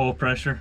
oil pressure.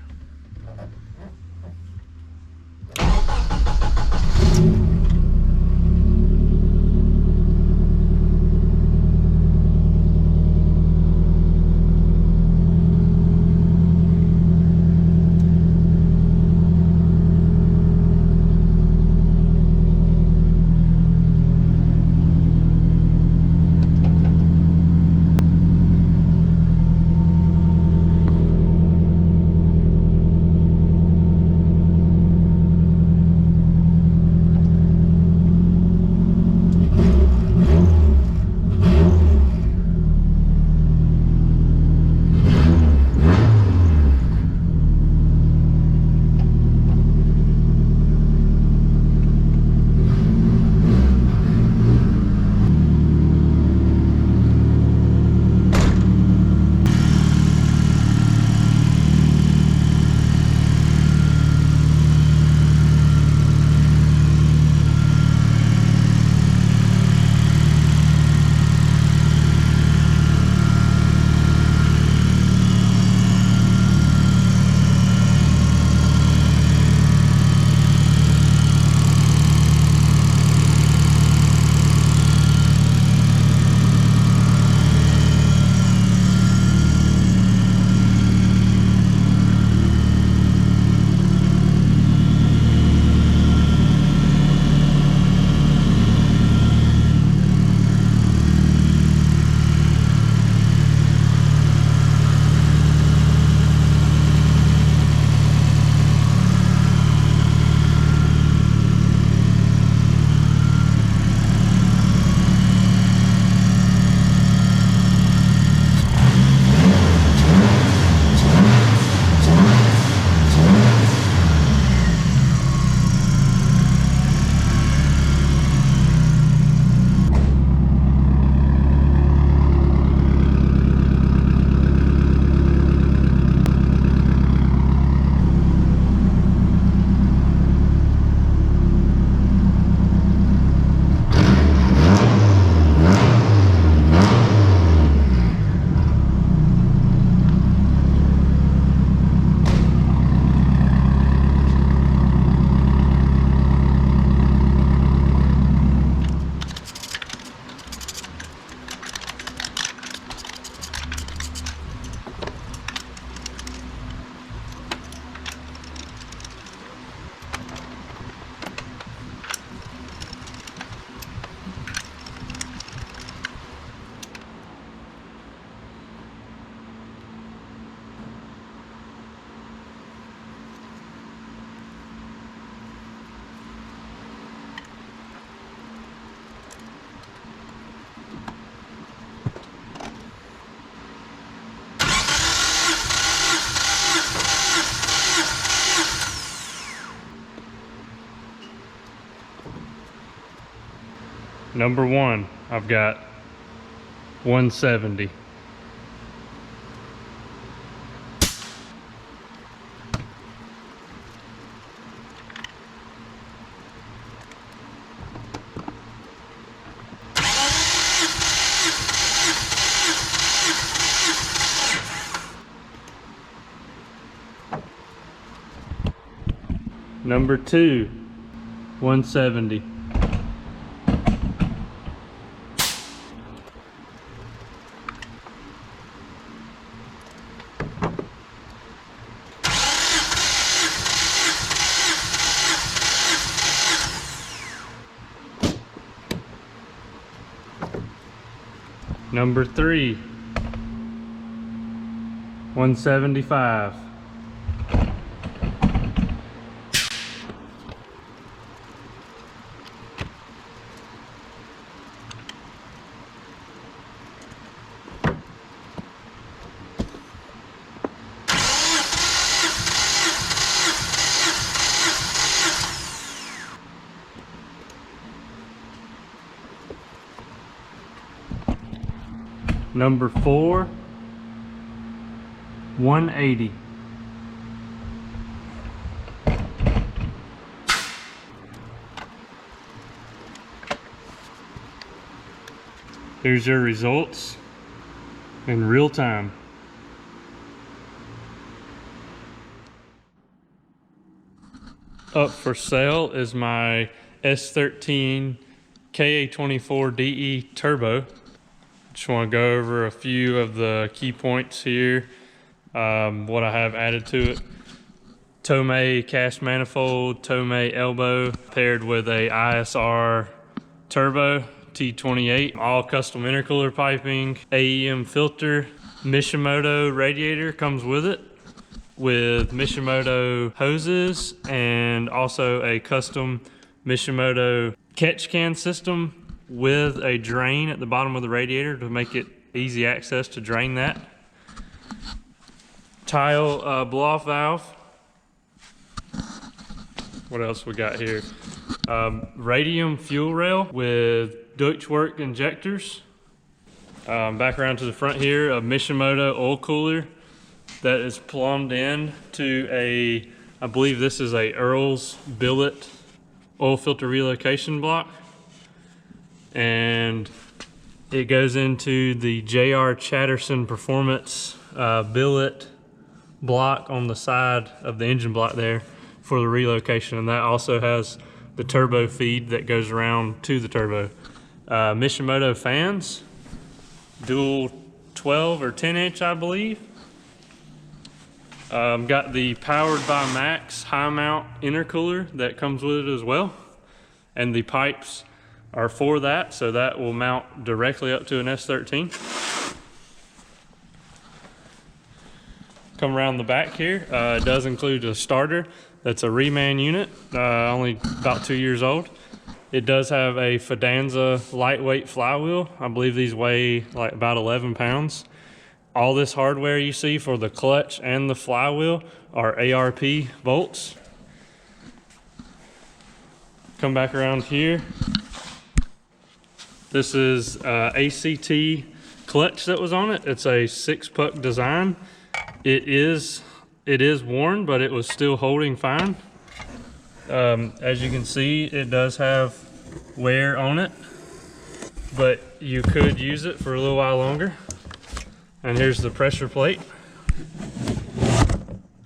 Number one, I've got 170. Number two, 170. Number three, 175. Number four, 180. Here's your results in real time. Up for sale is my S13 KA24DE Turbo. Just want to go over a few of the key points here, what I have added to it. Tomei cast manifold, Tomei elbow, paired with a ISR turbo T28, all custom intercooler piping, AEM filter, Mishimoto radiator comes with it, with Mishimoto hoses, and also a custom Mishimoto catch can system with a drain at the bottom of the radiator to make it easy access to drain that. Tile blow-off valve. What else we got here? Radium fuel rail with ductwork injectors. Back around to the front here, a Mishimoto oil cooler that is plumbed in to a, I believe this is a Earl's billet oil filter relocation block. And it goes into the J.R. Chatterson Performance billet block on the side of the engine block there for the relocation, and that also has the turbo feed that goes around to the turbo. Mishimoto fans, dual 12 or 10 inch, I believe. Got the Powered by Max high mount intercooler that comes with it as well, and the pipes are for that, so that will mount directly up to an S13. Come around the back here, it does include a starter. That's a Reman unit, only about 2 years old. It does have a Fidanza lightweight flywheel. I believe these weigh like about 11 pounds. All this hardware you see for the clutch and the flywheel are ARP bolts. Come back around here. This is ACT clutch that was on it. It's a 6-puck design. It is worn, but it was still holding fine. As you can see, it does have wear on it, but you could use it for a little while longer. And here's the pressure plate.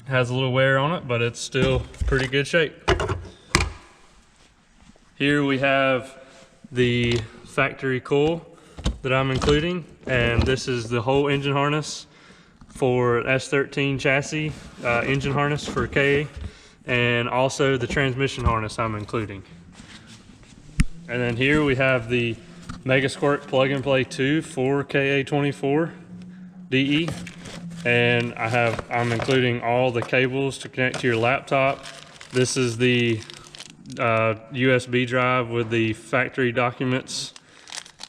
Has a little wear on it, but it's still pretty good shape. Here we have the factory coil that I'm including, and this is the whole engine harness for S13 chassis, engine harness for KA, and also the transmission harness I'm including. And then here we have the Mega Squirt plug and play 2 for KA24DE, and I'm including all the cables to connect to your laptop. This is the USB drive with the factory documents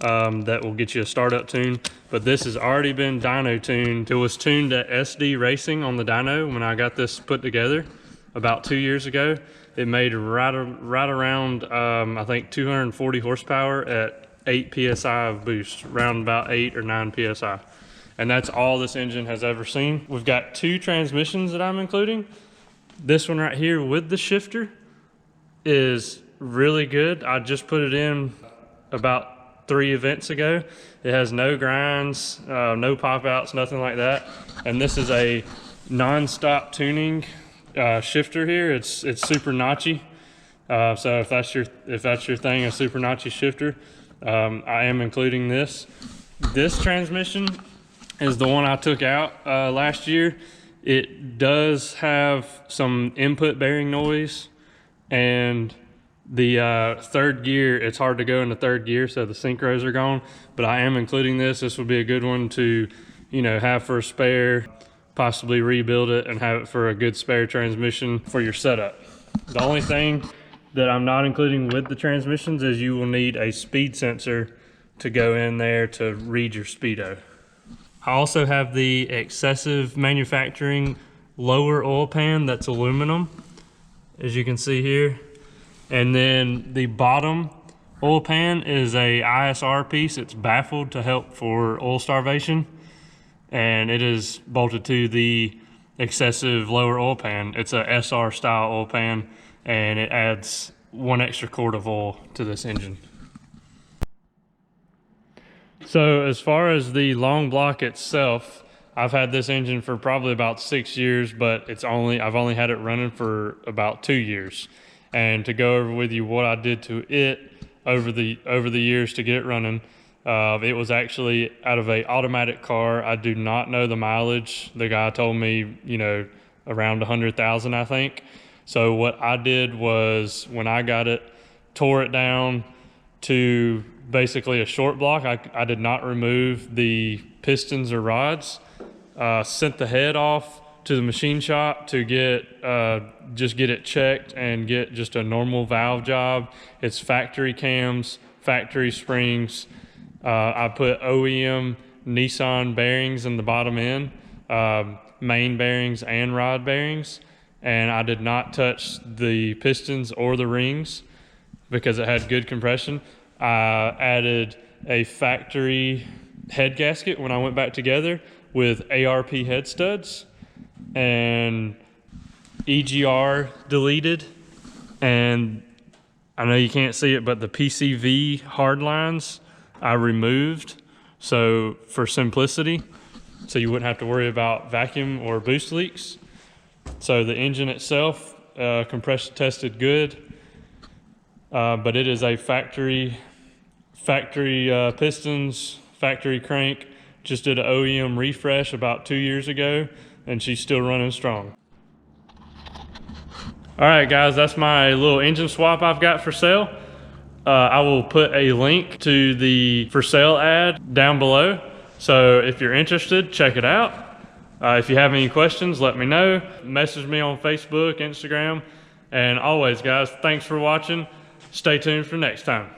that will get you a startup tune. But this has already been dyno tuned. It was tuned at SD Racing on the dyno when I got this put together about 2 years ago. It made right around, I think 240 horsepower at 8 PSI of boost, around about 8 or 9 PSI. And that's all this engine has ever seen. We've got 2 transmissions that I'm including. This one right here with the shifter is really good. I just put it in about 3 events ago. It has no grinds, no pop outs, nothing like that. And this is a non-stop tuning shifter here. It's super notchy. So if that's your thing, a super notchy shifter, I am including this. This transmission is the one I took out last year. It does have some input bearing noise, and the third gear, it's hard to go into third gear, so the synchros are gone, but I am including this. This would be a good one to, have for a spare, possibly rebuild it and have it for a good spare transmission for your setup. The only thing that I'm not including with the transmissions is you will need a speed sensor to go in there to read your speedo. I also have the excessive manufacturing lower oil pan that's aluminum, as you can see here. And then the bottom oil pan is a ISR piece. It's baffled to help for oil starvation, and it is bolted to the excessive lower oil pan. It's a SR style oil pan, and it adds 1 extra quart of oil to this engine. So as far as the long block itself, I've had this engine for probably about 6 years, but I've only had it running for about 2 years. and to go over with you what I did to it over the years to get it running. It was actually out of a automatic car. I do not know the mileage. The guy told me, you know, around 100,000, I think. So what I did was, when I got it, tore it down to basically a short block. I did not remove the pistons or rods. Sent the head off to the machine shop to just get it checked and get just a normal valve job. It's factory cams, factory springs. I put OEM Nissan bearings in the bottom end, main bearings and rod bearings, and I did not touch the pistons or the rings because it had good compression. I added a factory head gasket when I went back together with ARP head studs, and EGR deleted, and I know you can't see it, but the PCV hard lines I removed, so for simplicity, so you wouldn't have to worry about vacuum or boost leaks. So the engine itself, compression tested good, but it is a factory pistons, factory crank. Just did an OEM refresh about 2 years ago, and she's still running strong. All right, guys, that's my little engine swap I've got for sale. I will put a link to the for sale ad down below. So if you're interested, check it out. If you have any questions, let me know. Message me on Facebook, Instagram. And always, guys, thanks for watching. Stay tuned for next time.